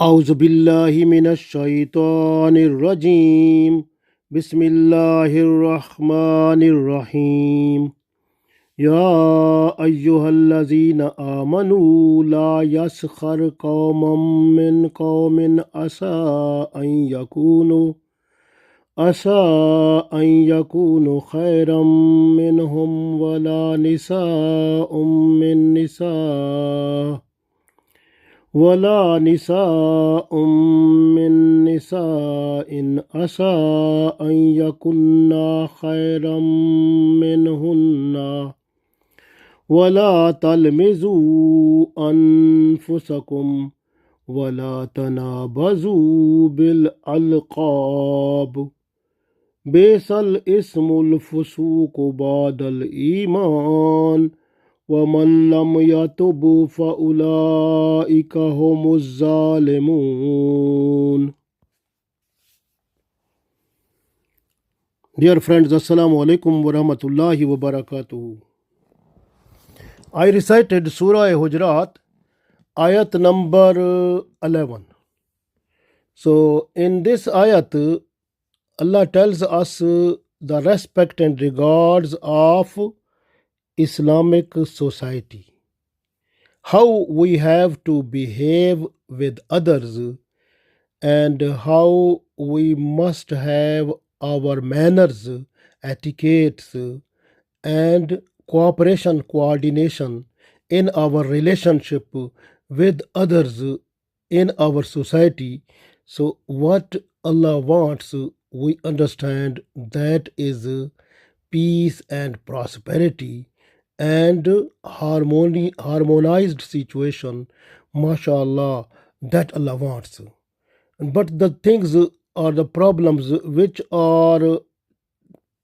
أعوذ بالله من الشيطان الرجيم بسم الله الرحمن الرحيم يا أيها الذين آمنوا لا يسخر قوم من قوم عسى أن يكونوا خيرا منهم ولا نساء من نساء عسى أن يكن خيرا منهن ولا تلمزوا أنفسكم ولا تنابزوا بالألقاب بئس الاسم الفسوق بعد الإيمان ومن لم يتب فأولئك هم الظالمون. Dear friends, Assalamu alaikum wa rahmatullahi wa barakatuh. I recited Surah Al-Hujurat Ayat number 11. So in this ayat, Allah tells us the respect and regards of Islamic society, how we have to behave with others, and how we must have our manners, etiquettes, and coordination in our relationship with others in our society. So what Allah wants, we understand that is peace and prosperity and harmonized situation, mashallah, that Allah wants. But the things or the problems which are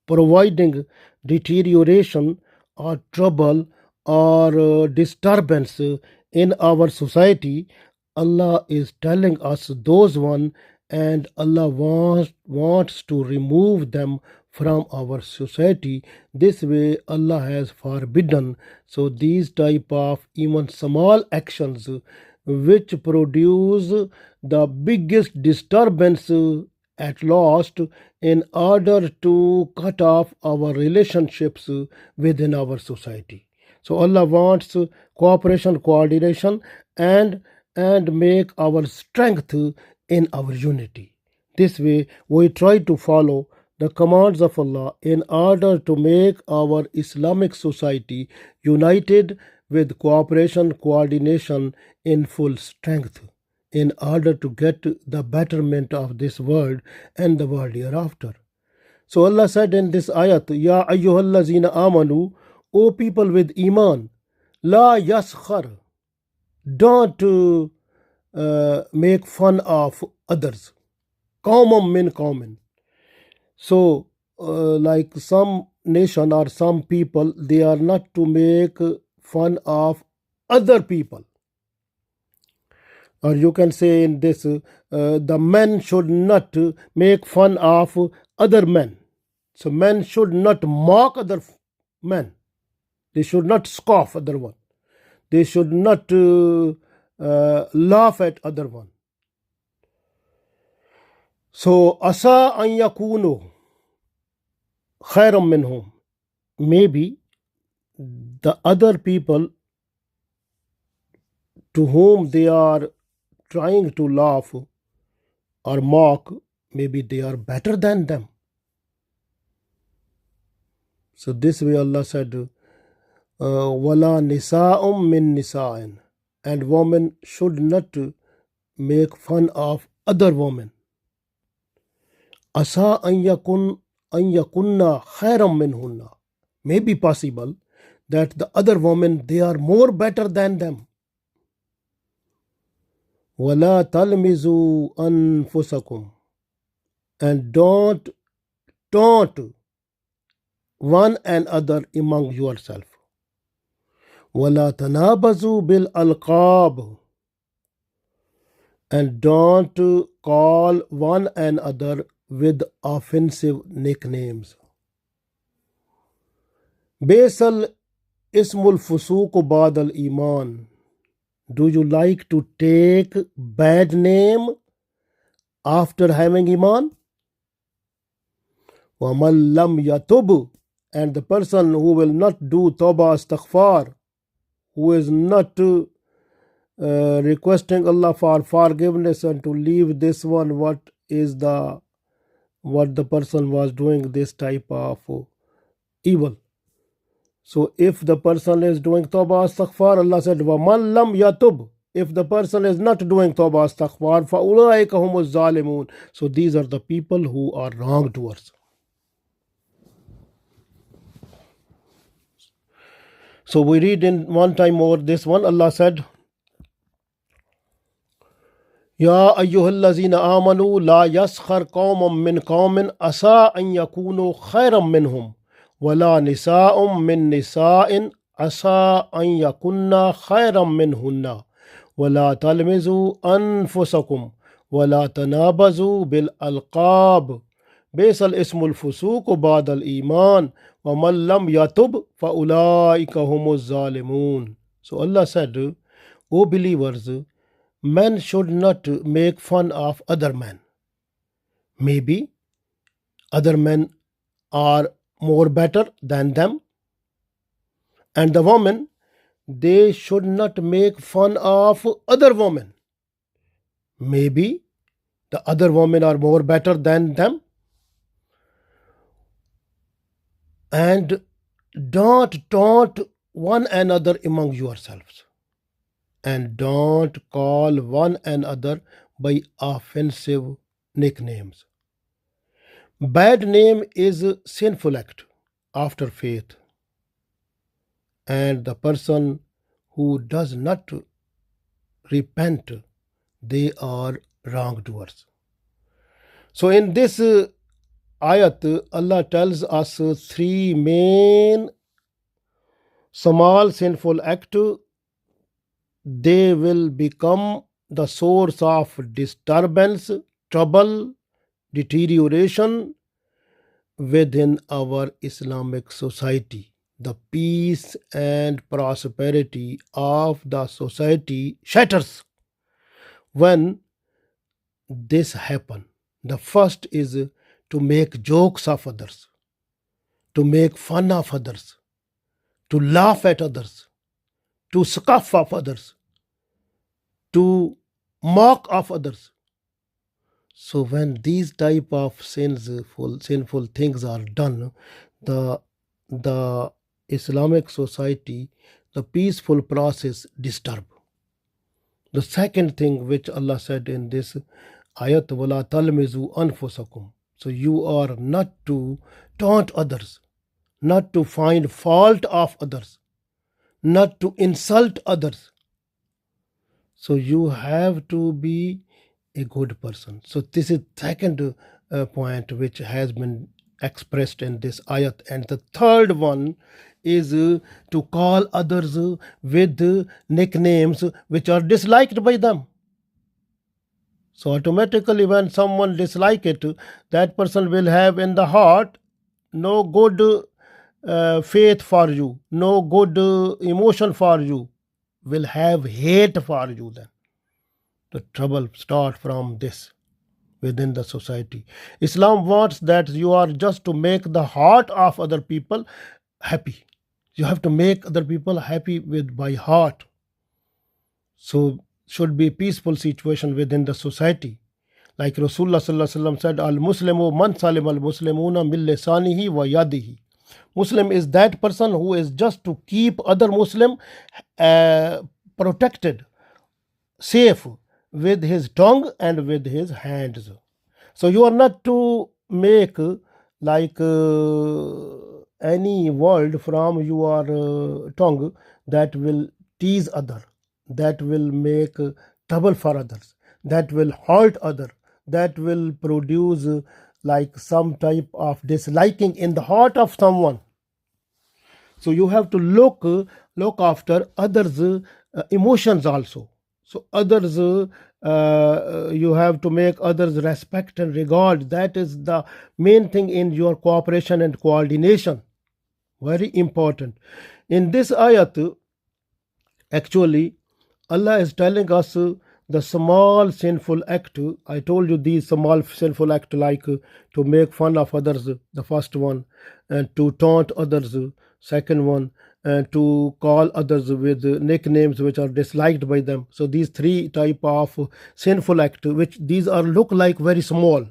providing deterioration or trouble or disturbance in our society, Allah is telling us those one, and Allah wants to remove them from our society. This way Allah has forbidden. So these type of even small actions which produce the biggest disturbance at last, in order to cut off our relationships within our society. So Allah wants cooperation, coordination, and make our strength in our unity. This way we try to follow the commands of Allah in order to make our Islamic society united with cooperation, coordination in full strength, in order to get the betterment of this world and the world hereafter. So Allah said in this ayat, Ya ayyuhallazina amanu, O people with iman, la yaskhar, don't make fun of others. Qawmam min qawmin. So like some nation or some people, they are not to make fun of other people. Or you can say in this, the men should not make fun of other men. So men should not mock other men. They should not scoff other one. They should not laugh at other one. So asa an yakunu khairam minhum. Maybe the other people to whom they are trying to laugh or mock, maybe they are better than them. So this way Allah said, wala nisa'um min nisa'in, and women should not make fun of other women. Asa an yakunna khairam minhunna. May be possible that the other women, they are more better than them. Wala talmizu anfusakum, and don't one another among yourself. Wala tanabazu bil alqab, and don't call one another with offensive nicknames. Basal ismul fusuq ba'd al iman. Do you like to take bad name after having iman? وَمَنْ لَمْ يَتُبْ, and the person who will not do tawbah astaghfar, who is not requesting Allah for forgiveness and to leave this one, what the person was doing this type of evil. So if the person is doing tawbah astaghfar, Allah said وَمَنْ لَمْ يَتُبْ, if the person is not doing tawbah astaghfar, فَأُولَٰئِكَ هُمُ الظَّالِمُونَ, so these are the people who are wrongdoers. So we read in one time more this one. Allah said, Ya ayyuhallazina amanu la yaskhar qawman min qawmin asa an yakunu khayran minhum wala nisa'un min nisa'in asa an yakunna khayran minhunna wala talmizu anfusakum wala tanabazu bil alqab Baisal ismul fusuq ba'dal iman wa man lam yatub fa ulaika humuz zalimun. So Allah said, O believers, men should not make fun of other men. Maybe other men are more better than them. And the women, they should not make fun of other women. Maybe the other women are more better than them. And don't taunt one another among yourselves. And don't call one another by offensive nicknames. Bad name is a sinful act after faith. And the person who does not repent, they are wrongdoers. So in this ayat, Allah tells us three main small sinful acts. They will become the source of disturbance, trouble, deterioration within our Islamic society. The peace and prosperity of the society shatters when this happens. The first is to make jokes of others, to make fun of others, to laugh at others, to scoff of others, to mock of others. So when these type of sinful things are done, the Islamic society, the peaceful process disturb. The second thing which Allah said in this ayat, وَلَا تَلْمِزُوا أَنفُسَكُمْ. So you are not to taunt others, not to find fault of others, not to insult others. So you have to be a good person. So this is second point which has been expressed in this ayat. And the third one is to call others with nicknames which are disliked by them. So automatically when someone dislike it, that person will have in the heart no good faith for you, no good emotion for you, will have hate for you. Then the trouble start from this within the society. Islam wants that you are just to make the heart of other people happy. You have to make other people happy with by heart. So should be peaceful situation within the society. Like Rasulullah sallallahu alaihi wasallam said, Al-Muslimu man salim al-Muslimuna min lisanihi wa yadihi. Muslim is that person who is just to keep other Muslim protected, safe with his tongue and with his hands. So you are not to make like any word from your tongue that will tease other, that will make trouble for others, that will hurt other, that will produce like some type of disliking in the heart of someone. So you have to look after others' emotions also. So others, you have to make others respect and regard. That is the main thing in your cooperation and coordination. Very important. In this ayat, actually, Allah is telling us the small sinful act. I told you these small sinful act like to make fun of others, the first one, and to taunt others, second one, and to call others with nicknames which are disliked by them. So these three type of sinful act, which these are look like very small,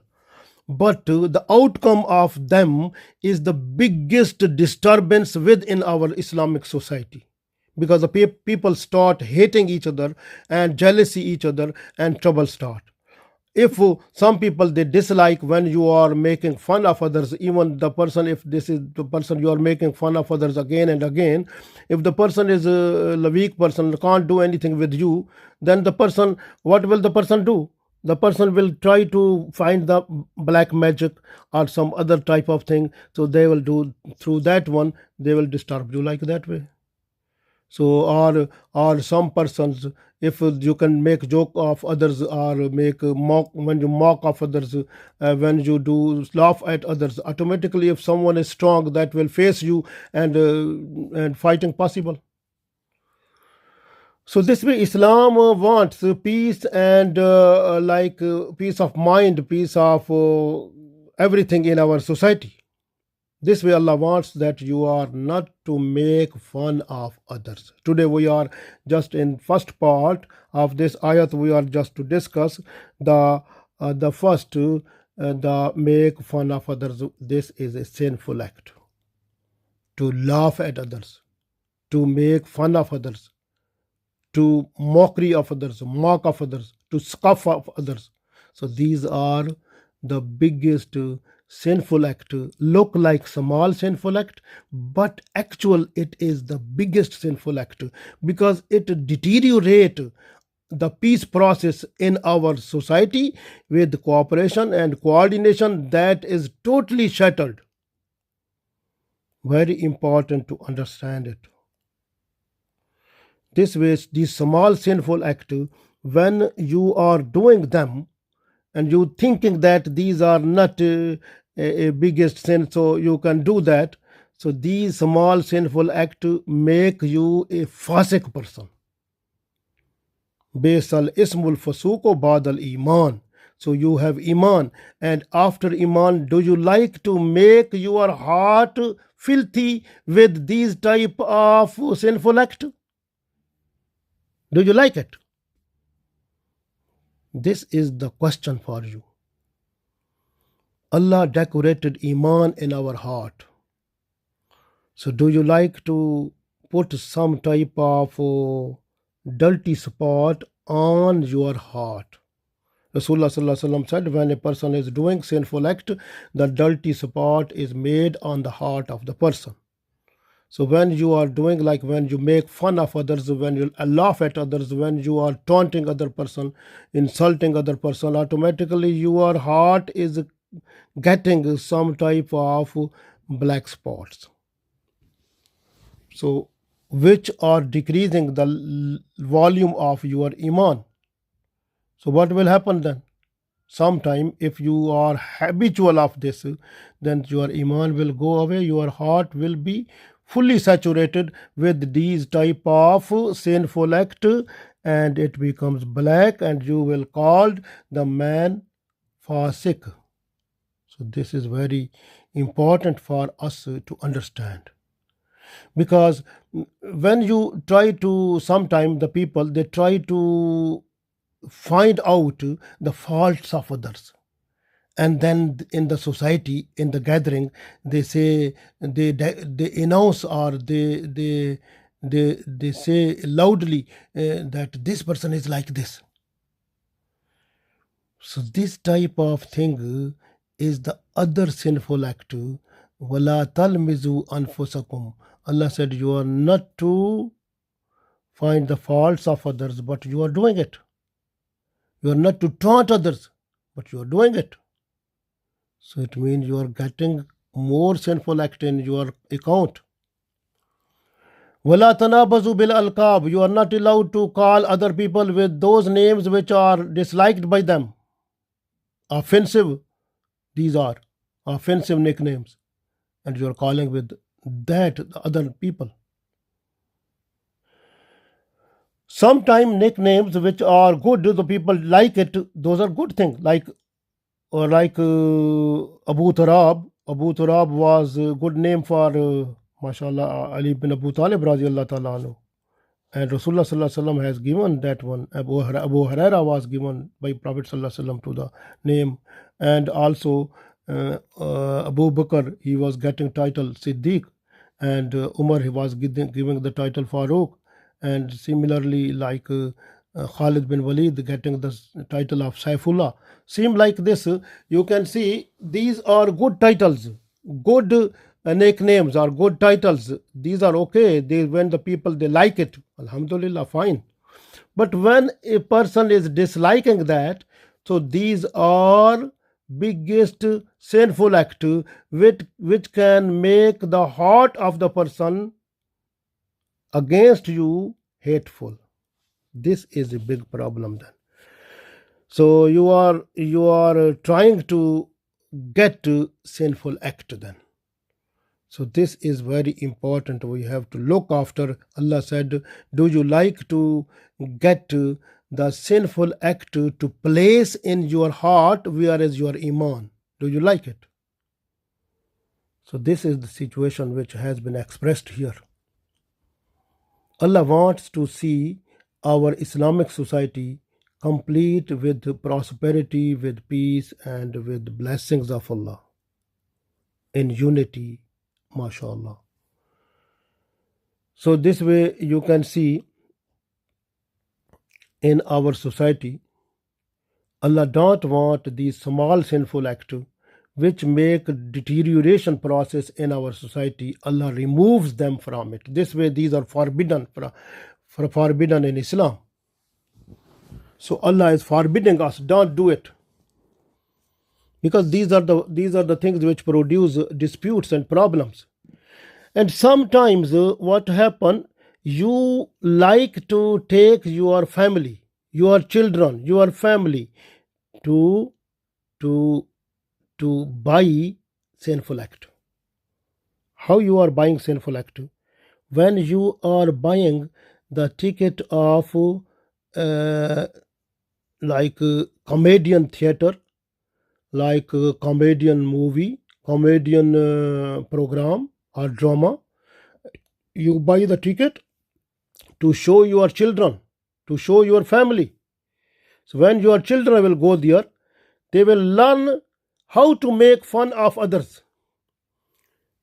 but the outcome of them is the biggest disturbance within our Islamic society, because the people start hating each other and jealousy each other and trouble start. If some people they dislike when you are making fun of others, even the person, if this is the person you are making fun of others again and again, if the person is a weak person, can't do anything with you, then the person, what will the person do? The person will try to find the black magic or some other type of thing, so they will do through that one, they will disturb you like that way. So or some persons, if you can make joke of others or make mock, when you mock of others, when you do laugh at others, automatically if someone is strong, that will face you, and fighting possible. So this way Islam wants peace and peace of mind, peace of everything in our society. This way Allah wants that you are not to make fun of others. Today we are just in first part of this ayat, we are just to discuss the first, the make fun of others. This is a sinful act. To laugh at others, to make fun of others, to mockery of others, mock of others, to scoff of others. So these are the biggest sinful act. Look like small sinful act, but actual it is the biggest sinful act, because it deteriorate the peace process in our society with cooperation and coordination that is totally shattered. Very important to understand it. This way, these small sinful acts, when you are doing them and you thinking that these are not a biggest sin, so you can do that. So these small sinful acts make you a fasik person. Basal ismul fasuko badal iman. So you have iman, and after iman, do you like to make your heart filthy with these type of sinful act? Do you like it? This is the question for you. Allah decorated iman in our heart. So do you like to put some type of dirty spot on your heart? Rasulullah sallallahu alaihi wasallam said, when a person is doing sinful act, the dirty spot is made on the heart of the person. So when you are doing, like when you make fun of others, when you laugh at others, when you are taunting other person, insulting other person, automatically your heart is getting some type of black spots. So which are decreasing the volume of your iman. So what will happen then? Sometime if you are habitual of this, then your iman will go away, your heart will be fully saturated with these type of sinful act, and it becomes black, and you will called the man fasik. So this is very important for us to understand, because when you try to, sometime the people they try to find out the faults of others, and then in the society, in the gathering, they say, they announce, or they say loudly that this person is like this. So this type of thing is the other sinful act. Wala talmizu anfusakum. Allah said you are not to find the faults of others, but you are doing it. You are not to taunt others, but you are doing it. So it means you are getting more sinful act in your account. Wala tanabazu bil alqab. You are not allowed to call other people with those names which are disliked by them. Offensive. These are offensive nicknames, and you are calling with that other people. Sometimes nicknames which are good, the people like it, those are good things, like Abu Turab. Abu Turab was a good name for mashallah Ali bin Abu Talib radiallahu ta'ala anhu. And Rasulullah sallallahu alaihi wasallam has given that one. Abu Huraira was given by Prophet sallallahu alaihi wasallam to the name. And also Abu Bakr, he was getting title Siddiq. And Umar, he was giving the title Farooq. And similarly, like Khalid bin Walid getting the title of Saifullah. Seem like this, you can see these are good titles, good nicknames or good titles. These are okay. When the people they like it, alhamdulillah, fine. But when a person is disliking that, so these are biggest sinful act which can make the heart of the person against you hateful. This is a big problem then. So you are trying to get to sinful act then. So this is very important. We have to look after. Allah said, do you like to get the sinful act to place in your heart? Where is your iman? Do you like it? So this is the situation which has been expressed here. Allah wants to see our Islamic society complete with prosperity, with peace, and with blessings of Allah in unity, mashallah. So this way you can see in our society, Allah don't want these small sinful acts which make deterioration process in our society. Allah removes them from it. This way these are forbidden forbidden in Islam. So Allah is forbidding us, don't do it. Because these are the things which produce disputes and problems. And sometimes what happen, you like to take your family, your children, your family to buy sinful act. How you are buying sinful act? When you are buying the ticket of comedian theater, like comedian movie, comedian program or drama, you buy the ticket to show your children, to show your family. So when your children will go there, they will learn how to make fun of others.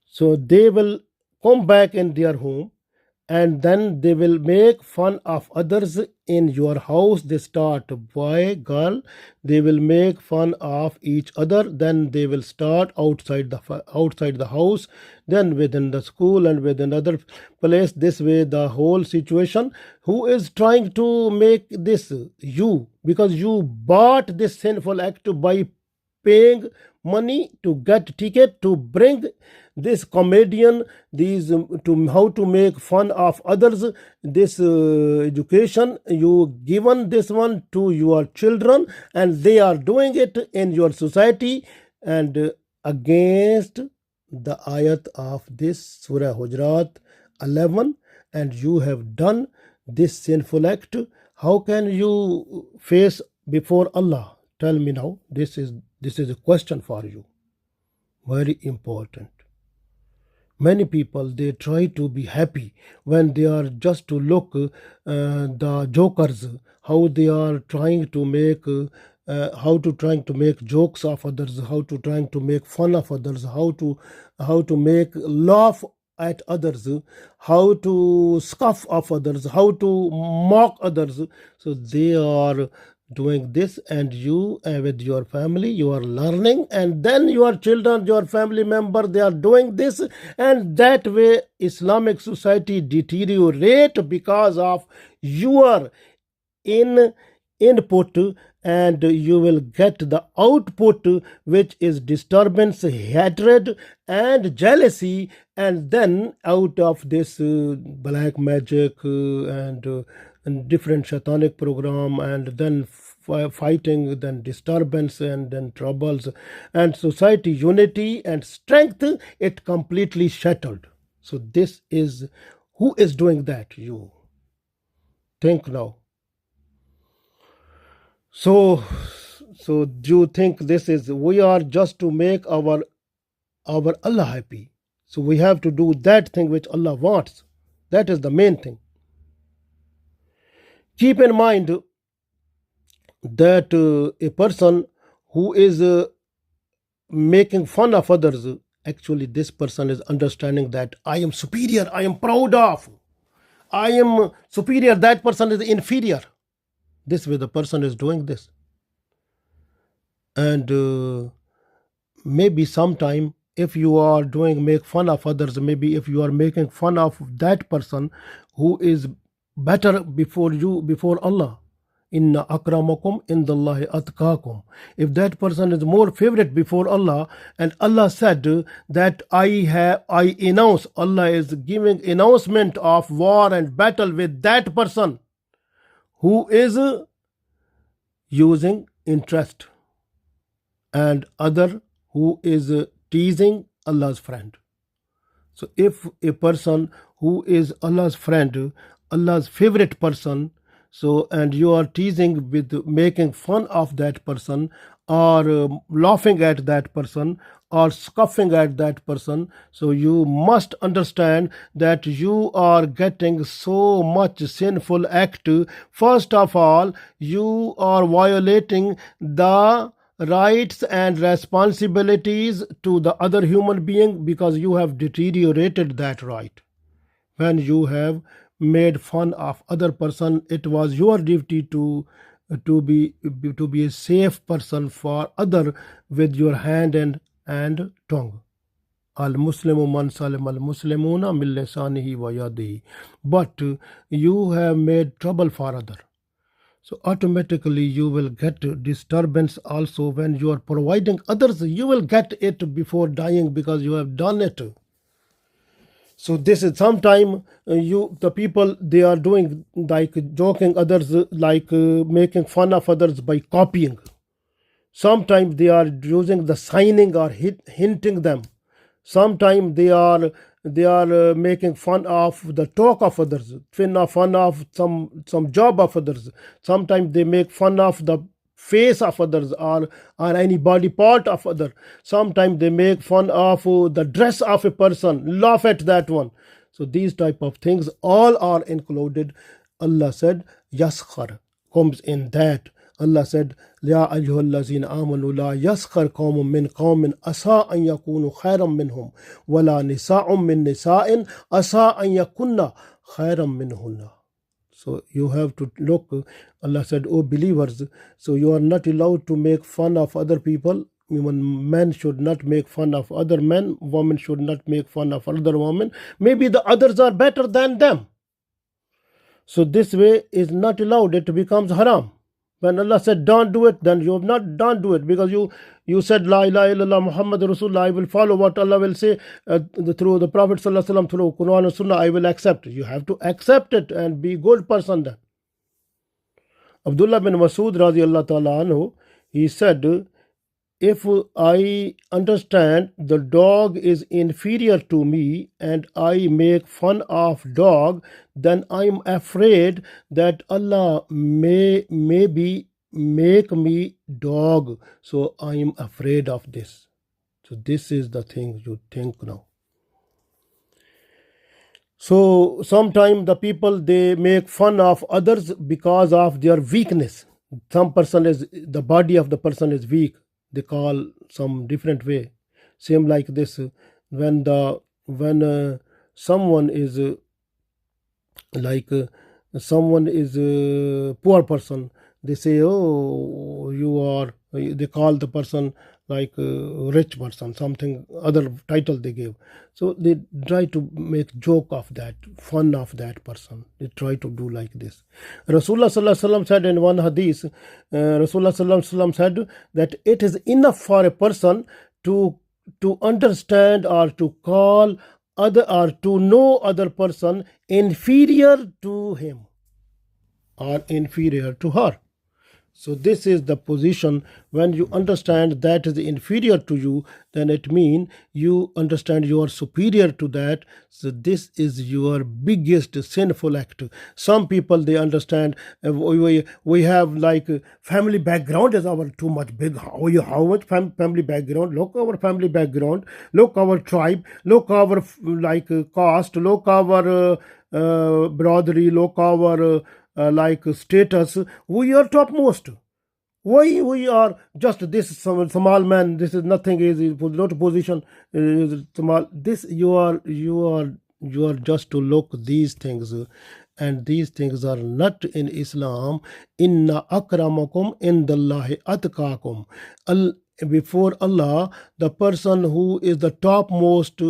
So they will come back in their home and then they will make fun of others in your house. They start boy, girl, they will make fun of each other. Then they will start outside the house, then within the school and within other place. This way the whole situation, who is trying to make this? You, because you bought this sinful act by paying money to get ticket to bring this comedian, these to how to make fun of others. This education you given this one to your children, and they are doing it in your society, and against the ayat of this Surah Al-Hujurat 11, and you have done this sinful act. How can you face before Allah? Tell me now. This is a question for you. Very important. Many people, they try to be happy when they are just to look the jokers, how they are trying to make jokes of others, how to trying to make fun of others, how to make laugh at others, how to scoff of others, how to mock others. So they are doing this, and you with your family, you are learning, and then your children, your family member, they are doing this, and that way Islamic society deteriorate because of your input, and you will get the output, which is disturbance, hatred, and jealousy. And then out of this black magic and different satanic program, and then fighting, then disturbance, and then troubles, and society unity and strength, it completely shattered. So this is, who is doing that? You think now. So do you think this is, we are just to make our Allah happy? So we have to do that thing which Allah wants. That is the main thing. Keep in mind that a person who is making fun of others, actually this person is understanding that I am superior, I am proud of, I am superior, that person is inferior. This way the person is doing this. And maybe sometime if you are doing make fun of others, maybe if you are making fun of that person who is better before you, before Allah, inna akramakum indallahi atqakum, if that person is more favorite before Allah, and Allah said that I announce, Allah is giving announcement of war and battle with that person who is using interest, and other who is teasing Allah's friend. So if a person who is Allah's friend, Allah's favorite person, so and you are teasing with making fun of that person, or laughing at that person, or scoffing at that person, so you must understand that you are getting so much sinful act. First of all, you are violating the rights and responsibilities to the other human being, because you have deteriorated that right. When you have made fun of other person, it was your duty to be a safe person for other with your hand and tongue. Al Muslimu man salim al Muslimuna min lisanihi wa yadihi. But you have made trouble for other. So automatically you will get disturbance also. When you are providing others, you will get it before dying, because you have done it. So this is sometime the people, they are doing like joking others, like making fun of others by copying. Sometimes they are using the signing or hinting them. Sometimes they are making fun of the talk of others, fun of some job of others. Sometimes they make fun of the face of others, or any body part of other. Sometimes they make fun of the dress of a person, laugh at that one. So these type of things all are included. Allah said yaskhar comes in that. Allah said, Ya ayyuhallazina amanu la yaskhar qawmun min qawmin asa an yakunu khayran minhum wala nisa'un min nisa'in asa an yakunna khayran minhunna. So you have to look. Allah said, O believers, so you are not allowed to make fun of other people. Even men should not make fun of other men. Women should not make fun of other women. Maybe the others are better than them. So this way is not allowed. It becomes haram. When Allah said don't do it, then you have not don't do it, because you said La ilaha illallah Muhammad Rasulullah, I will follow what Allah will say through the Prophet sallallahu alaihi wasallam, through Quran and Sunnah, I will accept. You have to accept it and be good person then. Abdullah bin Masud radiallahu ta'ala anhu, he said, if I understand the dog is inferior to me and I make fun of dog, then I am afraid that Allah may maybe make me dog. So I am afraid of this. So this is the thing you think now. So sometimes the people, they make fun of others because of their weakness. Some person is, the body of the person is weak, they call some different way. Same like this, when someone is someone is a poor person, they say, oh, you are, they call the person like a rich person, something other title they give. So they try to make joke of that, fun of that person. They try to do like this. Rasulullah sallallahu alaihi wasallam said in one hadith, Rasulullah sallallahu alaihi wasallam said that it is enough for a person to understand or to call other or to know other person inferior to him or inferior to her. So this is the position. When you understand that is inferior to you, then it means you understand you are superior to that. So this is your biggest sinful act. Some people they understand we have like family background is our too much big. How much family background? Look our family background. Look our tribe. Look our like caste. Look our brotherly. Look our like status. We are topmost. Why we are just this small man? This is nothing. Is not position. Small. This you are just to look these things, and these things are not in Islam. Inna akramakum indallahi atqakum. Before Allah, the person who is the topmost,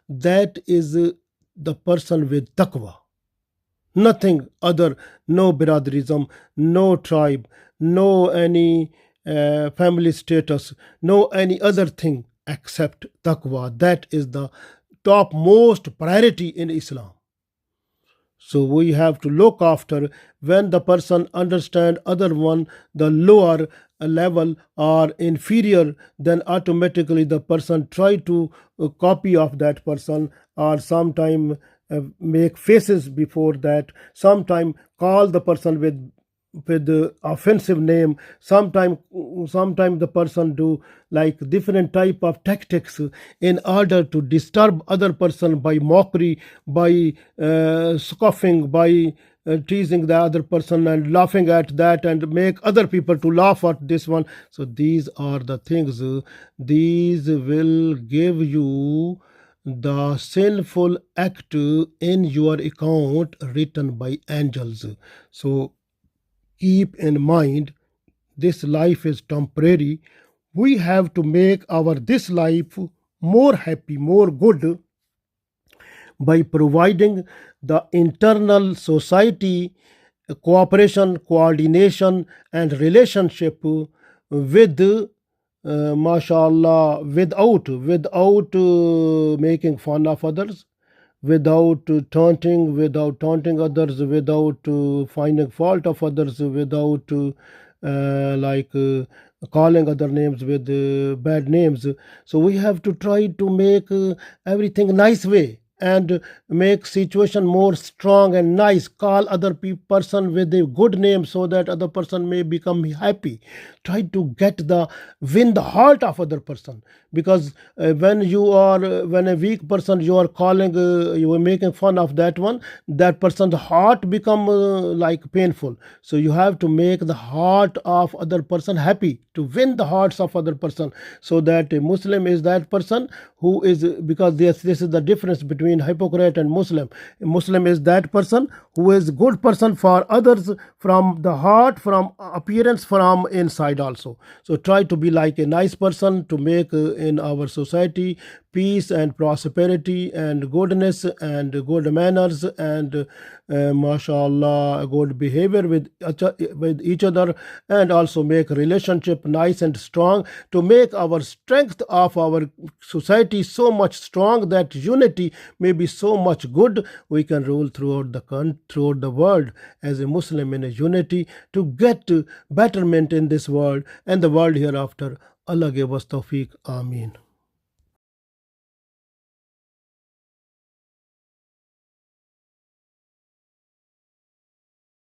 that is the person with taqwa. Nothing other, no brotherism, no tribe, no any family status, no any other thing except taqwa. That is the topmost priority in Islam. So we have to look after when the person understand other one, the lower level or inferior, then automatically the person try to copy of that person, or sometime make faces before that, sometime call the person with the offensive name, sometime the person do like different type of tactics in order to disturb other person by mockery, by scoffing, by teasing the other person and laughing at that and make other people to laugh at this one. So these are the things, these will give you the sinful act in your account written by angels. So keep in mind, this life is temporary. We have to make our this life more happy, more good, by providing the internal society cooperation, coordination, and relationship with mashallah, without making fun of others, without taunting others, without finding fault of others, without like calling other names with bad names. So we have to try to make everything nice way, and make situation more strong and nice. Call other person with a good name so that other person may become happy. Try to get the win the heart of other person, because when a weak person you are calling, you are making fun of that one, that person's heart become like painful. So you have to make the heart of other person happy, to win the hearts of other person, so that a Muslim is that person who is, because this is the difference between hypocrite and Muslim. A Muslim is that person who is good person for others, from the heart, from appearance, from inside also. So try to be like a nice person, to make in our society peace and prosperity and goodness and good manners and mashallah good behavior with each other, and also make relationship nice and strong, to make our strength of our society so much strong that unity may be so much good. We can rule throughout the world as a Muslim in a unity, to get betterment in this world and the world hereafter. Allah give us tawfiq. Ameen.